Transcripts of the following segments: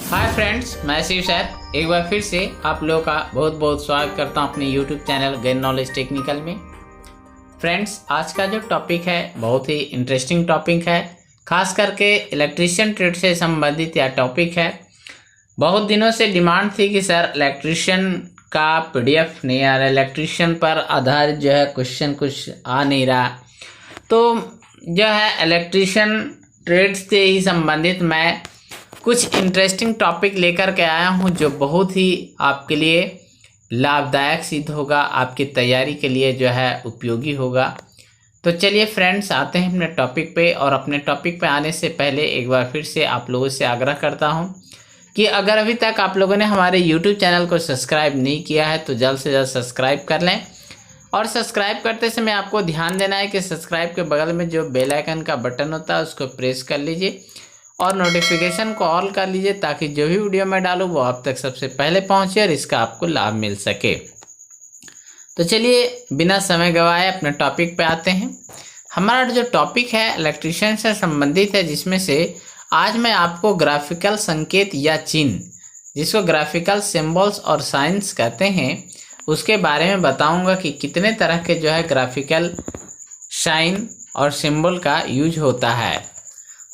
Hi friends, मैं Shiv sir एक बार फिर से आप लोगों का बहुत बहुत स्वागत करता हूं अपने YouTube channel gain knowledge technical में। फ्रेंड्स, आज का जो टॉपिक है बहुत ही इंटरेस्टिंग टॉपिक है, खास करके इलेक्ट्रीशियन ट्रेड से संबंधित यह टॉपिक है। बहुत दिनों से डिमांड थी कि सर इलेक्ट्रीशियन का PDF नहीं आ रहा, इलेक्ट्रीशियन पर आधारित जो है क्वेश्चन कुछ आ नहीं रहा। तो जो है इलेक्ट्रीशियन ट्रेड से ही संबंधित मैं कुछ इंटरेस्टिंग टॉपिक लेकर के आया हूं जो बहुत ही आपके लिए लाभदायक सिद्ध होगा, आपकी तैयारी के लिए जो है उपयोगी होगा। तो चलिए फ्रेंड्स, आते हैं अपने टॉपिक पे। और अपने टॉपिक पे आने से पहले एक बार फिर से आप लोगों से आग्रह करता हूं कि अगर अभी तक आप लोगों ने हमारे YouTube चैनल को सब्सक्राइब नहीं किया है तो जल्द से जल्द सब्सक्राइब कर लें। और सब्सक्राइब करते समय आपको ध्यान देना है कि सब्सक्राइब के बगल में जो बेल आइकन का बटन होता है उसको प्रेस कर लीजिए और नोटिफिकेशन को ऑल कर लीजिए, ताकि जो भी वीडियो मैं डालूँ वो आप तक सबसे पहले पहुँचे और इसका आपको लाभ मिल सके। तो चलिए बिना समय गवाए अपने टॉपिक पे आते हैं। हमारा जो टॉपिक है इलेक्ट्रीशियन से संबंधित है, जिसमें से आज मैं आपको ग्राफिकल संकेत या चिन्ह, जिसको ग्राफिकल सिंबल्स और साइंस कहते हैं, उसके बारे में बताऊंगा कि कितने तरह के जो है ग्राफिकल साइन और सिंबल का यूज होता है।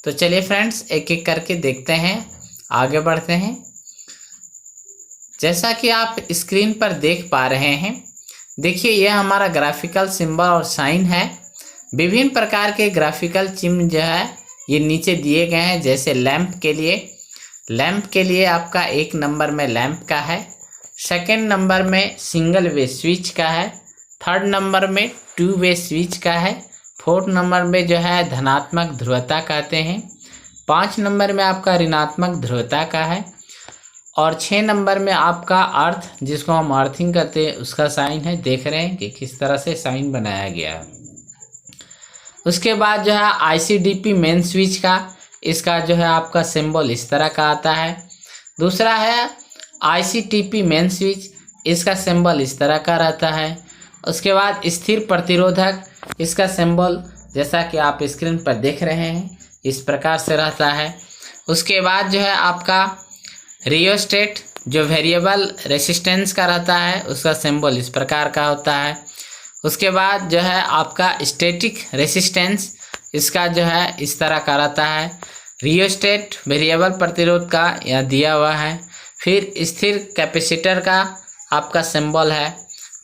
तो चलिए फ्रेंड्स, एक एक करके देखते हैं, आगे बढ़ते हैं। जैसा कि आप स्क्रीन पर देख पा रहे हैं, देखिए यह हमारा ग्राफिकल सिंबल और साइन है। विभिन्न प्रकार के ग्राफिकल चिन्ह जो है ये नीचे दिए गए हैं। जैसे लैंप के लिए आपका 1 नंबर में लैंप का है, 2nd नंबर में सिंगल वे स्विच का है, 3rd नंबर में 2 वे स्विच का है, 4th नंबर में जो है धनात्मक ध्रुवता कहते हैं, 5 नंबर में आपका ऋणात्मक ध्रुवता का है, और 6 नंबर में आपका अर्थ, जिसको हम अर्थिंग कहते हैं, उसका साइन है। देख रहे हैं कि किस तरह से साइन बनाया गया है। उसके बाद जो है ICDP मेन स्विच का, इसका जो है आपका सिंबल इस तरह का आता है। दूसरा है ICTP मेन स्विच, इसका सिंबल इस तरह का रहता है। उसके बाद स्थिर प्रतिरोधक, इसका सिंबल जैसा कि आप स्क्रीन पर देख रहे हैं इस प्रकार से रहता है। उसके बाद जो है आपका रियोस्टेट, जो वेरिएबल रेसिस्टेंस का रहता है, उसका सिंबल इस प्रकार का होता है। उसके बाद जो है आपका स्टैटिक रेसिस्टेंस, इसका जो है इस तरह का रहता है। रियोस्टेट वेरिएबल प्रतिरोध का यहाँ दिया हुआ है। फिर स्थिर कैपेसिटर का आपका सिंबल है,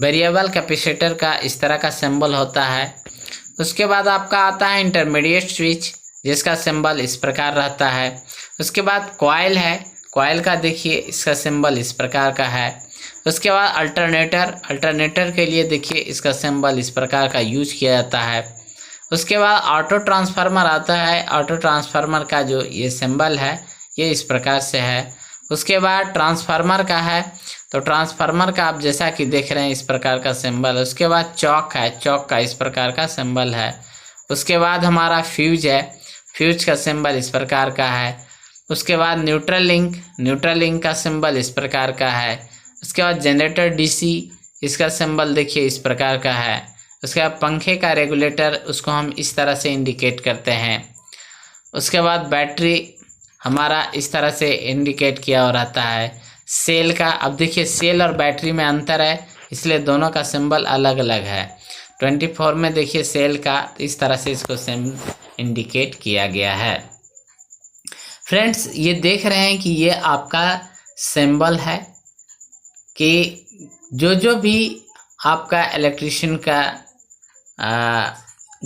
वेरिएबल कैपेसिटर का इस तरह का सिंबल होता है। उसके बाद आपका आता है इंटरमीडिएट स्विच, जिसका सिंबल इस प्रकार रहता है। उसके बाद कॉइल है, कॉइल का देखिए इसका सिंबल इस प्रकार का है। उसके बाद अल्टरनेटर के लिए देखिए इसका सिंबल इस प्रकार का यूज किया जाता है। उसके बाद ऑटो ट्रांसफार्मर आता है, ऑटो ट्रांसफार्मर का जो ये सिंबल है ये इस प्रकार से है। उसके बाद ट्रांसफार्मर का है, तो ट्रांसफार्मर का आप जैसा कि देख रहे हैं इस प्रकार का सिंबल। उसके बाद चॉक है, चॉक का इस प्रकार का सिंबल है। उसके बाद हमारा फ्यूज है, फ्यूज का सिंबल इस प्रकार का है। उसके बाद न्यूट्रल लिंक का सिंबल इस प्रकार का है। उसके बाद जनरेटर DC, इसका सिंबल देखिए इस प्रकार का है। उसके बाद पंखे का रेगुलेटर, उसको हम इस तरह से इंडिकेट करते हैं। उसके बाद बैटरी हमारा इस तरह से इंडिकेट किया हो रहता है। सेल का, अब देखिए सेल और बैटरी में अंतर है, इसलिए दोनों का सिंबल अलग अलग है। 24 में देखिए सेल का इस तरह से इसको इंडिकेट किया गया है। फ्रेंड्स, ये देख रहे हैं कि ये आपका सिंबल है कि जो भी आपका इलेक्ट्रीशियन का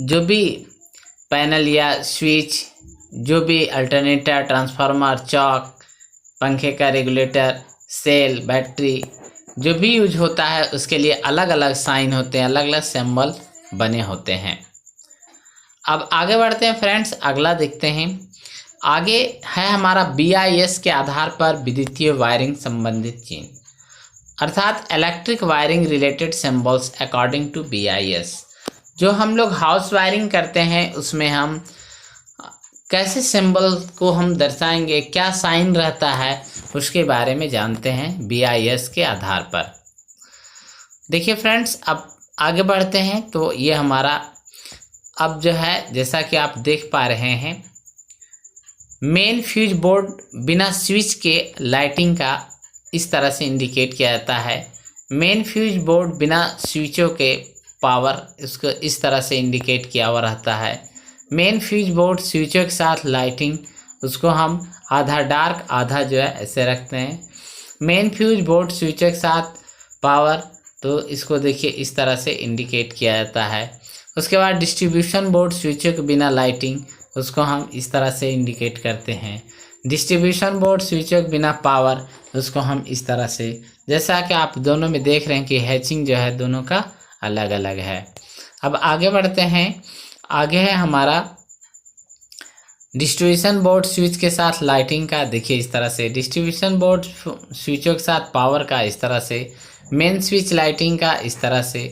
जो भी पैनल या स्विच, जो भी अल्टरनेटर, ट्रांसफार्मर, चॉक, पंखे का रेगुलेटर, सेल, बैटरी, जो भी यूज होता है उसके लिए अलग अलग साइन होते हैं, अलग अलग सिंबल बने होते हैं। अब आगे बढ़ते हैं फ्रेंड्स, अगला देखते हैं। आगे है हमारा BIS के आधार पर विद्युतीय वायरिंग संबंधित चिन्ह, अर्थात electric wiring related symbols according to BIS। जो हम लोग हाउस वायरिंग करते हैं उसमें हम कैसे सिंबल को हम दर्शाएंगे, क्या साइन रहता है, उसके बारे में जानते हैं BIS के आधार पर। देखिए फ्रेंड्स, अब आगे बढ़ते हैं। तो ये हमारा अब जो है जैसा कि आप देख पा रहे हैं मेन फ्यूज बोर्ड बिना स्विच के लाइटिंग का इस तरह से इंडिकेट किया जाता है। मेन फ्यूज बोर्ड बिना स्विचों के पावर इसको इस तरह से इंडिकेट किया हुआ रहता है। मेन फ्यूज बोर्ड स्विचों के साथ लाइटिंग उसको हम आधा डार्क आधा जो है ऐसे रखते हैं। मेन फ्यूज बोर्ड स्विचों के साथ पावर तो इसको देखिए इस तरह से इंडिकेट किया जाता है। उसके बाद डिस्ट्रीब्यूशन बोर्ड स्विचों के बिना लाइटिंग उसको हम इस तरह से इंडिकेट करते हैं। डिस्ट्रीब्यूशन बोर्ड स्विचों के बिना पावर उसको हम इस तरह से, जैसा कि आप दोनों में देख रहे हैं कि हैचिंग जो है दोनों का अलग अलग है। अब आगे बढ़ते हैं। आगे है हमारा डिस्ट्रीब्यूशन बोर्ड स्विच के साथ लाइटिंग का। देखिए इस तरह से डिस्ट्रीब्यूशन बोर्ड स्विचों के साथ पावर का इस तरह से, मेन स्विच लाइटिंग का इस तरह से।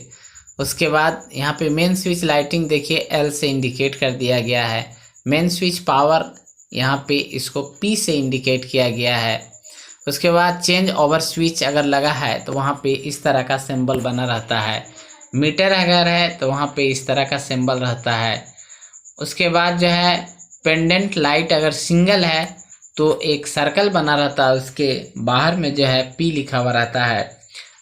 उसके बाद यहाँ पे मेन स्विच लाइटिंग देखिए एल से इंडिकेट कर दिया गया है। मेन स्विच पावर यहाँ पे इसको पी से इंडिकेट किया गया है। उसके बाद चेंज ओवर स्विच अगर लगा है तो वहाँ पे इस तरह का सिंबल बना रहता है। मीटर अगर है तो वहाँ पे इस तरह का सिंबल रहता है। उसके बाद जो है पेंडेंट लाइट अगर सिंगल है तो एक सर्कल बना रहता है, उसके बाहर में जो है पी लिखा हुआ रहता है।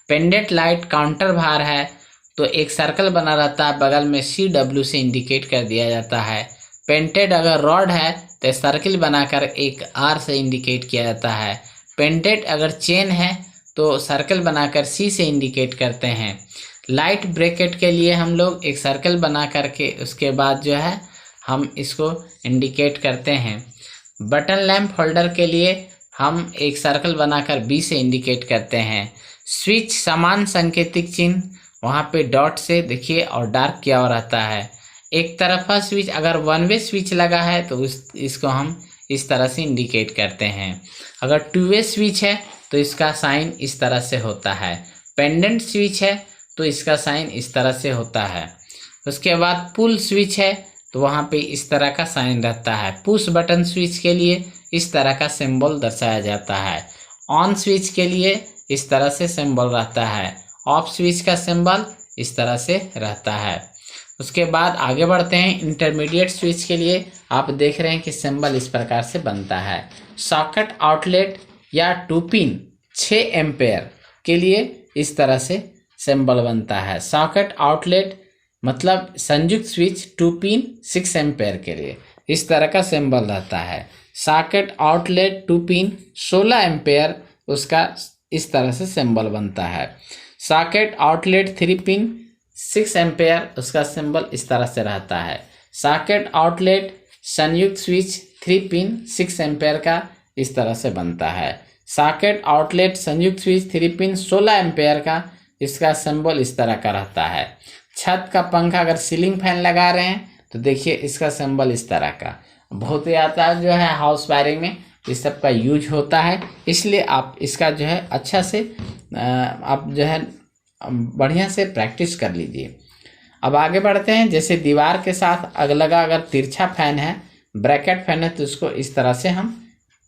पेंडेंट लाइट काउंटर बाहर है तो एक सर्कल बना रहता है, बगल में CW से इंडिकेट कर दिया जाता है। पेंटेड अगर रॉड है तो सर्कल बनाकर एक R से इंडिकेट किया जाता है। पेंटेड अगर चेन है तो सर्कल बनाकर C से इंडिकेट करते हैं। लाइट ब्रैकेट के लिए हम लोग एक सर्कल बना करके उसके बाद जो है हम इसको इंडिकेट करते हैं। बटन लैंप होल्डर के लिए हम एक सर्कल बनाकर B से इंडिकेट करते हैं। स्विच समान संकेतिक चिन्ह वहाँ पे डॉट से देखिए और डार्क किया हुआ रहता है। एक तरफा स्विच अगर वन वे स्विच लगा है तो इसको हम इस तरह से इंडिकेट करते हैं। अगर टू वे स्विच है तो इसका साइन इस तरह से होता है। पेंडेंट स्विच है तो इसका साइन इस तरह से होता है। उसके बाद पुल स्विच है तो वहाँ पे इस तरह का साइन रहता है। पुश बटन स्विच के लिए इस तरह का सिंबल दर्शाया जाता है। ऑन स्विच के लिए इस तरह से सिंबल रहता है। ऑफ स्विच का सिंबल इस तरह से रहता है। उसके बाद आगे बढ़ते हैं। इंटरमीडिएट स्विच के लिए आप देख रहे हैं कि सिंबल इस प्रकार से बनता है। सॉकेट आउटलेट या 2 पिन 6 एम्पेयर के लिए इस तरह से सिंबल बनता है। सॉकेट आउटलेट मतलब संयुक्त स्विच 2 पिन 6 एम्पेयर के लिए इस तरह का सिंबल रहता है। सॉकेट आउटलेट 2 पिन 16 एम्पेयर उसका इस तरह से सिंबल बनता है। सॉकेट आउटलेट 3 पिन 6 एम्पेयर उसका सिंबल इस तरह से रहता है। सॉकेट आउटलेट संयुक्त स्विच 3 पिन 6 एम्पेयर का इस तरह से बनता है। सॉकेट आउटलेट संयुक्त स्विच 3 पिन 16 एम्पेयर का इसका सिंबल इस तरह का रहता है। छत का पंखा अगर सीलिंग फैन लगा रहे हैं तो देखिए इसका सिंबल इस तरह का बहुत ही आता है। जो है हाउस वायरिंग में इस सब का यूज होता है, इसलिए आप इसका जो है अच्छा से आप जो है बढ़िया से प्रैक्टिस कर लीजिए। अब आगे बढ़ते हैं। जैसे दीवार के साथ अगलगा अगर तिरछा फैन है, ब्रैकेट फैन है तो उसको इस तरह से हम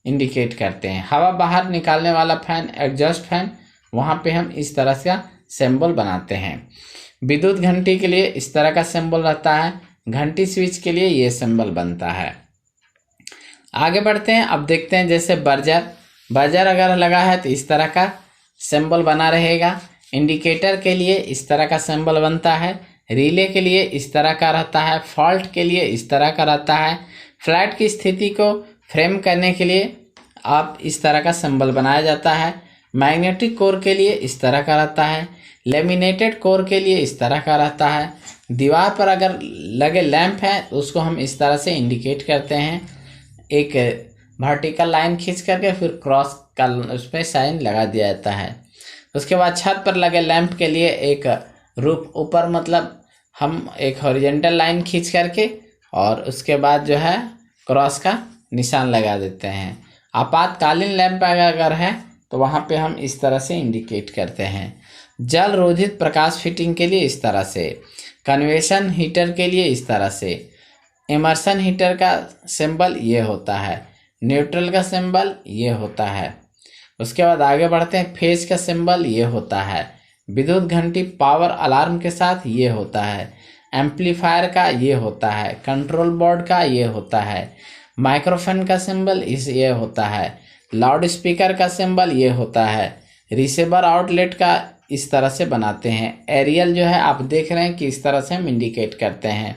इंडिकेट करते हैं। हवा बाहर निकालने वाला फैन एग्जॉस्ट फैन, वहाँ पे हम इस तरह से सिंबल बनाते हैं। विद्युत घंटी के लिए इस तरह का सिंबल रहता है। घंटी स्विच के लिए ये सिंबल बनता है। आगे बढ़ते हैं। अब देखते हैं जैसे बजर अगर लगा है तो इस तरह का सिंबल बना रहेगा। इंडिकेटर के लिए इस तरह का सिंबल बनता है। रिले के लिए इस तरह का रहता है। फॉल्ट के लिए इस तरह का रहता है। फ्लैट की स्थिति को फ्रेम करने के लिए आप इस तरह का सिंबल बनाया जाता है। मैग्नेटिक कोर के लिए इस तरह का रहता है। लेमिनेटेड कोर के लिए इस तरह का रहता है। दीवार पर अगर लगे लैंप है तो उसको हम इस तरह से इंडिकेट करते हैं। एक वर्टिकल लाइन खींच करके फिर क्रॉस का उस पर साइन लगा दिया जाता है। उसके बाद छत पर लगे लैंप के लिए एक रूफ ऊपर मतलब हम एक हॉरिजॉन्टल लाइन खींच करके और उसके बाद जो है क्रॉस का निशान लगा देते हैं। आपातकालीन लैंप अगर है तो वहाँ पे हम इस तरह से इंडिकेट करते हैं। जल रोधित प्रकाश फिटिंग के लिए इस तरह से। कन्वेक्शन हीटर के लिए इस तरह से। इमर्सन हीटर का सिंबल ये होता है। न्यूट्रल का सिंबल ये होता है। उसके बाद आगे बढ़ते हैं। फेज का सिंबल ये होता है। विद्युत घंटी पावर अलार्म के साथ ये होता है। एम्पलीफायर का ये होता है। कंट्रोल बोर्ड का ये होता है। माइक्रोफोन का सिंबल ये होता है। लाउड स्पीकर का सिंबल ये होता है। रिसीवर आउटलेट का इस तरह से बनाते हैं। एरियल जो है आप देख रहे हैं कि इस तरह से हम इंडिकेट करते हैं।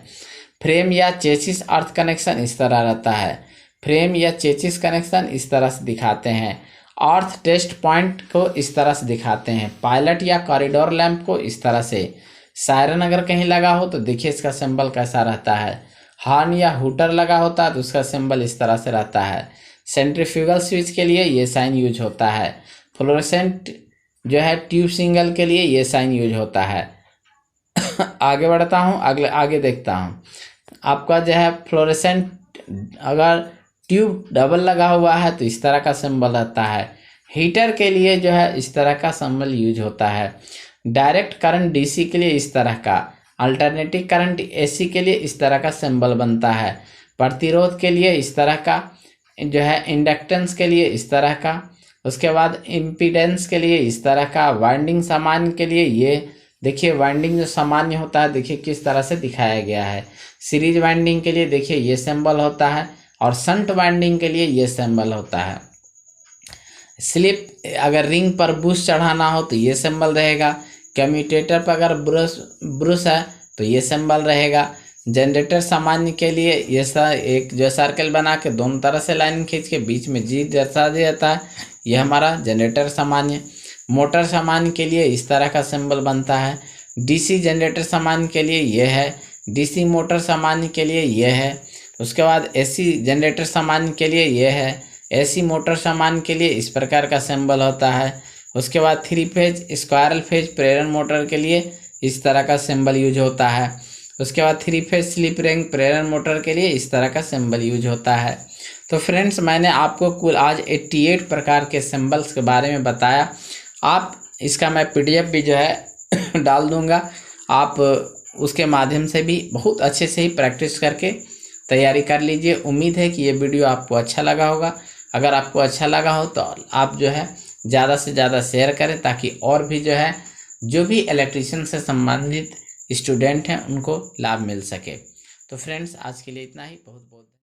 फ्रेम या चेसिस अर्थ कनेक्शन इस तरह रहता है। फ्रेम या चेसिस कनेक्शन इस तरह से दिखाते हैं। अर्थ टेस्ट पॉइंट को इस तरह से दिखाते हैं। पायलट या कॉरिडोर लैंप को इस तरह से। सायरन अगर कहीं लगा हो तो देखिए इसका सिंबल कैसा रहता है। हॉर्न या हुटर लगा होता है तो उसका सिंबल इस तरह से रहता है। सेंट्रीफ्यूगल स्विच के लिए ये साइन यूज होता है। फ्लोरेसेंट जो है ट्यूब सिंगल के लिए ये साइन यूज होता है। आगे बढ़ता हूँ, आगे देखता हूँ। आपका जो है फ्लोरेसेंट अगर ट्यूब डबल लगा हुआ है तो इस तरह का सिंबल रहता है। हीटर के लिए जो है इस तरह का सिंबल यूज होता है। डायरेक्ट करंट डीसी के लिए इस तरह का। अल्टरनेटिव करंट एसी के लिए इस तरह का सिंबल बनता है। प्रतिरोध के लिए इस तरह का जो है। इंडक्टेंस के लिए इस तरह का। उसके बाद इम्पीडेंस के लिए इस तरह का। वाइंडिंग सामान्य के लिए ये देखिए, वाइंडिंग जो सामान्य होता है देखिए किस तरह से दिखाया गया है। सीरीज वाइंडिंग के लिए देखिए ये सिंबल होता है और शंट वाइंडिंग के लिए ये सिंबल होता है। स्लिप अगर रिंग पर बुश चढ़ाना हो तो ये सिंबल रहेगा। कम्यूटेटर पर अगर ब्रश है तो ये सिंबल रहेगा। जनरेटर सामान्य के लिए ये एक जो सर्कल बना के दोनों तरह से लाइन खींच के बीच में जी दर्शा दिया जाता है, ये हमारा जनरेटर सामान्य। मोटर सामान्य के लिए इस तरह का सिंबल बनता है। डीसी जनरेटर सामान्य के लिए ये है। डीसी मोटर सामान्य के लिए ये है। उसके बाद एसी जनरेटर सामान्य के लिए ये है। एसी मोटर सामान्य के लिए इस प्रकार का सिंबल होता है। उसके बाद 3 फेज स्क्वायरल फेज प्रेरण मोटर के लिए इस तरह का सिंबल यूज होता है। उसके बाद 3 फेज स्लिप रिंग प्रेरण मोटर के लिए इस तरह का सिंबल यूज होता है। तो फ्रेंड्स, मैंने आपको कुल आज 88 प्रकार के सिंबल्स के बारे में बताया। आप इसका मैं पीडीएफ भी जो है डाल दूंगा। आप उसके माध्यम से भी बहुत अच्छे से ही प्रैक्टिस करके तैयारी कर लीजिए। उम्मीद है कि ये वीडियो आपको अच्छा लगा होगा। अगर आपको अच्छा लगा हो तो आप जो है ज़्यादा से ज़्यादा शेयर करें ताकि और भी जो है जो भी इलेक्ट्रीशियन से संबंधित स्टूडेंट हैं उनको लाभ मिल सके। तो फ्रेंड्स, आज के लिए इतना ही। बहुत बहुत